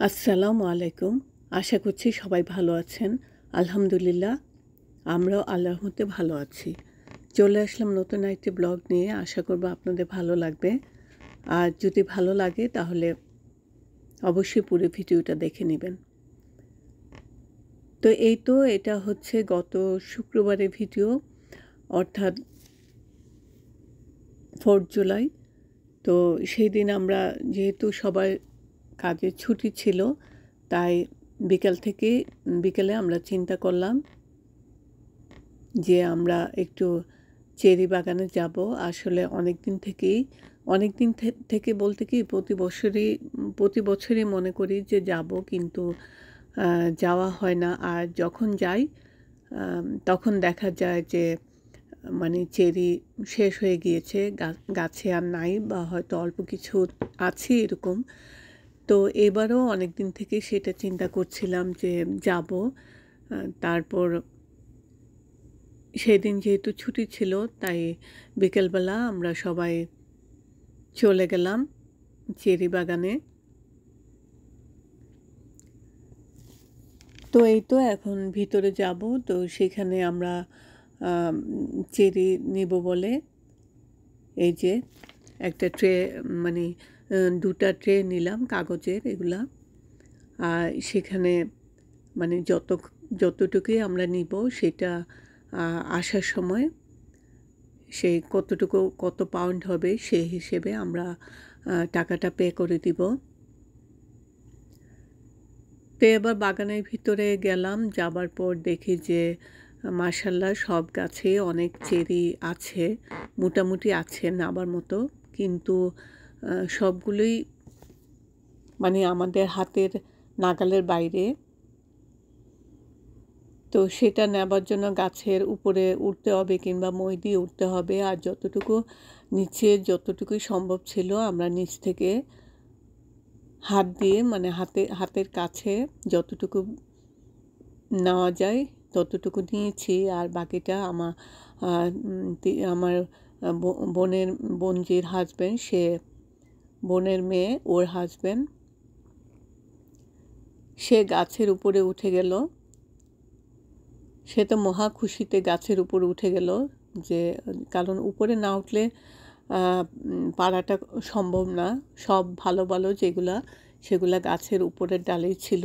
আসসালামু আলাইকুম। আশা করছি সবাই ভালো আছেন। আলহামদুলিল্লাহ, আমরাও আল্লাহর রহমতে ভালো আছি। চলে আসলাম নতুন একটি ব্লগ নিয়ে। আশা করব আপনাদের ভালো লাগবে। আর যদি ভালো লাগে তাহলে অবশ্যই পুরো ভিডিওটা দেখে নেবেন। তো এটা হচ্ছে গত শুক্রবারের ভিডিও, অর্থাৎ 4 জুলাই। তো সেই দিন আমরা যেহেতু সবার কাজের ছুটি ছিল, তাই বিকেলে আমরা চিন্তা করলাম যে আমরা একটু চেরি বাগানে যাব। আসলে অনেক দিন থেকে বলতে কি প্রতি বছরই মনে করি যে যাব, কিন্তু যাওয়া হয় না। আর যখন যাই তখন দেখা যায় যে মানে চেরি শেষ হয়ে গিয়েছে, গাছে আর নাই, বা হয়তো অল্প কিছু আছে এরকম। তো এবারও অনেক দিন থেকে সেটা চিন্তা করছিলাম যে যাব। তারপর সেদিন যেহেতু ছুটি ছিল, তাই বিকেলবেলা আমরা সবাই চলে গেলাম চেরি বাগানে। তো এখন ভিতরে যাব। তো সেখানে আমরা চেরি নিব বলে এই যে একটা ট্রে, মানে 2টা ট্রে নিলাম কাগজের, এগুলা। আর সেখানে মানে যতটুকুই আমরা নিব সেটা আসার সময় সেই কত পাউন্ড হবে সেই হিসেবে আমরা টাকাটা পে করে দিব। তো এবার বাগানের ভিতরে গেলাম। যাবার পর দেখি যে মাশাআল্লাহ সব গাছে অনেক চেরি আছে, মোটামুটি আছে নেবার মতো, কিন্তু সবগুলোই মানে আমাদের হাতের নাগালের বাইরে। তো সেটা নেবার জন্য গাছের উপরে উঠতে হবে কিংবা মই দিয়ে উঠতে হবে। আর যতটুকুই সম্ভব ছিল আমরা নিচ থেকে হাত দিয়ে, মানে হাতের কাছে যতটুকু নেওয়া যায় ততটুকু নিয়েছি। আর বাকিটা আমার বোনজির হাজব্যান্ড, বোনের মেয়ে, ওর হাজব্যান্ড, সে গাছের উপরে উঠে গেল। সে তো মহা খুশিতে গাছের উপরে উঠে গেল, যে কারণ উপরে না উঠলে পাড়াটা সম্ভব না। সব ভালো ভালো সেগুলা গাছের উপরের ডালেই ছিল।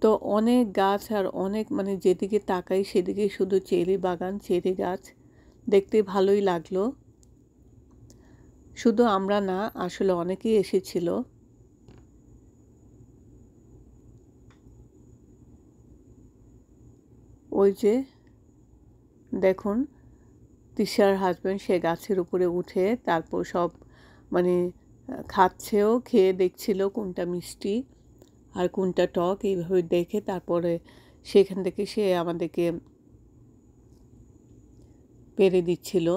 তো অনেক গাছ, আর অনেক, মানে যেদিকে তাকাই সেদিকে শুধু চেরি বাগান, চেরি গাছ। দেখতে ভালোই লাগলো। শুধু আমরা না, আসলে অনেকেই এসেছিল। ওই যে দেখুন, তিশার হাজব্যান্ড সে গাছের উপরে উঠে তারপর সব মানে খাচ্ছেও, খেয়ে দেখছিল কোনটা মিষ্টি আর কোনটা টক, এইভাবে দেখে তারপরে সেখান থেকে সে আমাদেরকে পেরে দিচ্ছিল।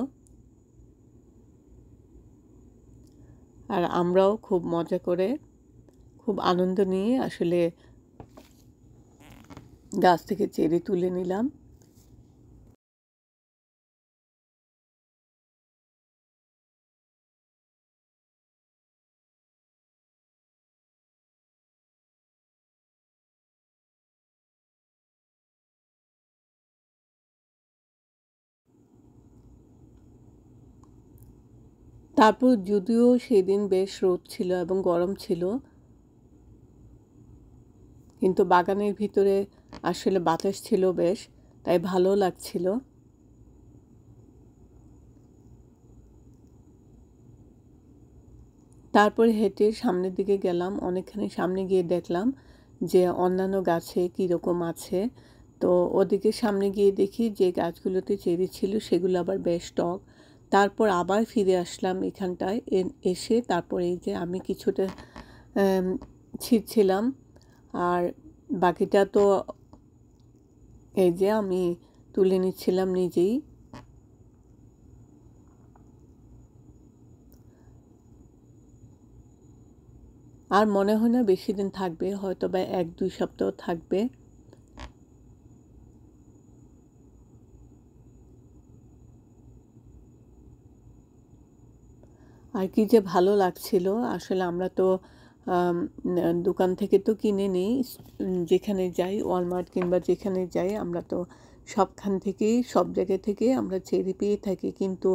আর আমরাও খুব মজা করে, খুব আনন্দ নিয়ে আসলে গাছ থেকে চেরি তুলে নিলাম। তারপর যদিও সেদিন বেশ রোদ ছিল এবং গরম ছিল, কিন্তু বাগানের ভিতরে আসলে বাতাস ছিল বেশ, তাই ভালো লাগছিল। তারপর হেঁটে সামনের দিকে গেলাম। অনেকখানি সামনে গিয়ে দেখলাম যে অন্যান্য গাছে কীরকম আছে। তো ওদিকে সামনে গিয়ে দেখি যে গাছগুলোতে চেরি ছিল সেগুলো আবার বেশ টক। তারপর আবার ফিরে আসলাম এখানটায়। এসে তারপর এই যে আমি কিছুটা ছিঁড়ছিলাম, আর বাকিটা তো এই যে আমি তুলে নিচ্ছিলাম নিজেই। আর মনে হয় না বেশি দিন থাকবে, হয়তো বা 1-2 সপ্তাহ থাকবে। আর কি যে ভালো লাগছিল। আসলে আমরা তো দোকান থেকে তো কিনে নিই, যেখানে যাই ওয়ালমার্ট কিংবা যেখানে যাই আমরা তো সবখান থেকেই সব জায়গা থেকে আমরা চেরি পেয়ে থাকি, কিন্তু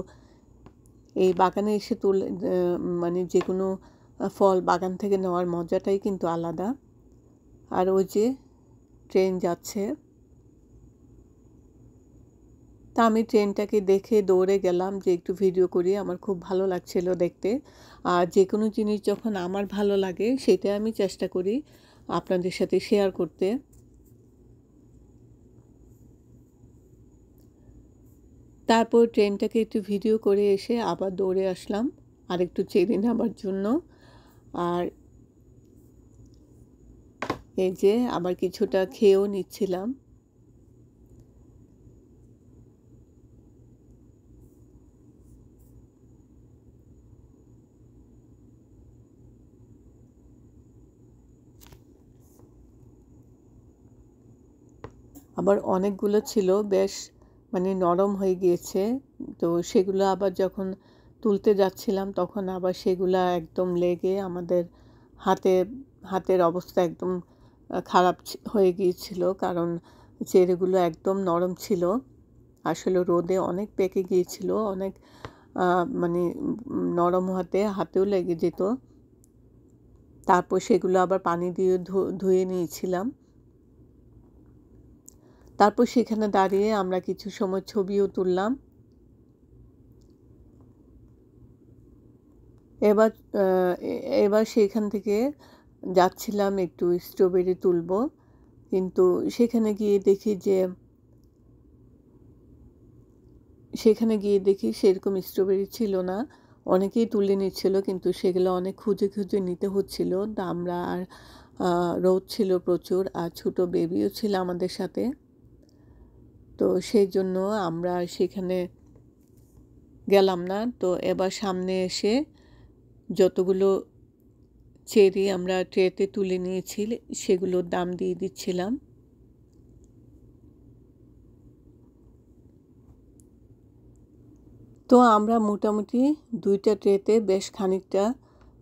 এই বাগানে এসে মানে যে কোনো ফল বাগান থেকে নেওয়ার মজাটাই কিন্তু আলাদা। আর ওই যে ট্রেন যাচ্ছে, তা আমি ট্রেনটাকে দেখে দৌড়ে গেলাম যে একটু ভিডিও করি, আমার খুব ভালো লাগছিল দেখতে। আর যে কোনো জিনিস যখন আমার ভালো লাগে সেটা আমি চেষ্টা করি আপনাদের সাথে শেয়ার করতে। তারপর ট্রেনটাকে একটু ভিডিও করে এসে আবার দৌড়ে আসলাম আর একটু চেরি নেওয়ার জন্য। আর এই যে আবার কিছুটা খেয়েও নিচ্ছিলাম। আবার অনেকগুলো ছিল, বেশ মানে নরম হয়ে গিয়েছে, তো সেগুলো আবার যখন তুলতে যাচ্ছিলাম তখন আবার সেগুলা একদম লেগে আমাদের হাতের অবস্থা একদম খারাপ হয়ে গিয়েছিল, কারণ চেরিগুলো একদম নরম ছিল। আসলে রোদে অনেক পেকে গিয়েছিল, অনেক মানে নরম হাতেও লেগে যেত। তারপর সেগুলো আবার পানি দিয়ে ধুয়ে নিয়েছিলাম। তারপর সেখানে দাঁড়িয়ে আমরা কিছু সময় ছবিও তুললাম। এবার সেখান থেকে যাচ্ছিলাম একটু স্ট্রবেরি তুলব, কিন্তু সেখানে গিয়ে দেখি সেরকম স্ট্রবেরি ছিল না। অনেকেই তুলে নিচ্ছিল, কিন্তু সেগুলো অনেক খুঁজে খুঁজে নিতে হচ্ছিল। আমরা আর রোদ ছিল প্রচুর, আর ছোটো বেবিও ছিল আমাদের সাথে, তো সেই জন্য আমরা সেখানে গেলাম না। তো এবার সামনে এসে যতগুলো চেরি আমরা ট্রেতে তুলে নিয়েছি সেগুলোর দাম দিয়ে দিচ্ছিলাম। তো আমরা মোটামুটি 2টা ট্রেতে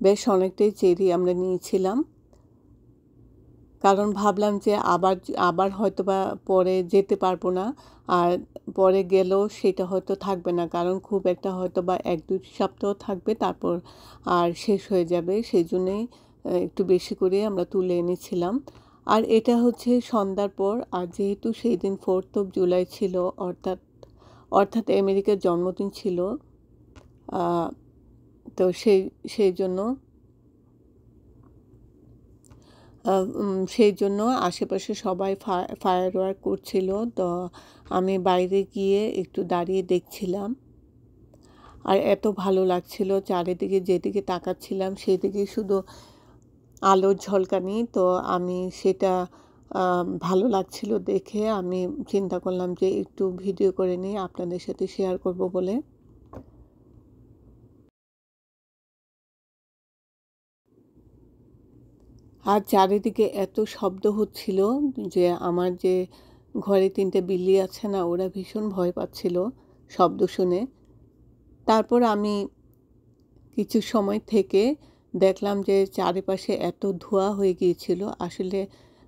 বেশ অনেকটাই চেরি আমরা নিয়েছিলাম, কারণ ভাবলাম যে আবার হয়তো বা পরে যেতে পারবো না, আর পরে গেলেও সেটা হয়তো থাকবে না, কারণ খুব একটা হয়তো বা 1-2 সপ্তাহ থাকবে, তারপর আর শেষ হয়ে যাবে। সেই জন্যেই একটু বেশি করে আমরা তুলে এনেছিলাম। আর এটা হচ্ছে সন্ধ্যার পর, আর যেহেতু সেই দিন 4th of July ছিল, অর্থাৎ আমেরিকার জন্মদিন ছিল, তো সেই জন্য আশেপাশে সবাই ফায়ার ওয়ার্ক করছিল, তো আমি বাইরে গিয়ে একটু দাঁড়িয়ে দেখছিলাম। আর এত ভালো লাগছিল, চারিদিকে যেদিকে তাকাচ্ছিলাম সেদিকেই শুধু আলোর ঝলকানি। তো আমি সেটা ভালো লাগছিল দেখে আমি চিন্তা করলাম যে একটু ভিডিও করে নিয়ে আপনাদের সাথে শেয়ার করব বলে। আর চারিদিকে এত শব্দ হচ্ছিল যে আমার যে ঘরে 3টে বিল্লি আছে না, ওরা ভীষণ ভয় পাচ্ছিল শব্দ শুনে। তারপর আমি কিছু সময় থেকে দেখলাম যে চারিপাশে এত ধোঁয়া হয়ে গিয়েছিল, আসলে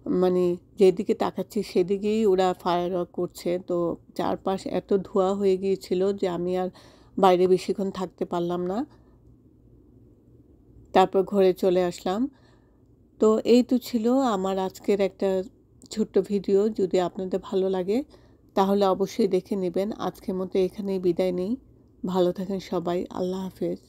মানে যেদিকে তাকাচ্ছি সেদিকেই ওরা ফায়ার ওয়ার্ক করছে। তো চারপাশ এত ধোঁয়া হয়ে গিয়েছিল যে আমি আর বাইরে বেশিক্ষণ থাকতে পারলাম না, তারপর ঘরে চলে আসলাম। তো এই তো ছিল আমার আজকের একটা ছোট্ট ভিডিও। যদি আপনাদের ভালো লাগে তাহলে অবশ্যই দেখে নেবেন। আজকের মতো এখানেই বিদায় নিই। ভালো থাকেন সবাই। আল্লাহ হাফেজ।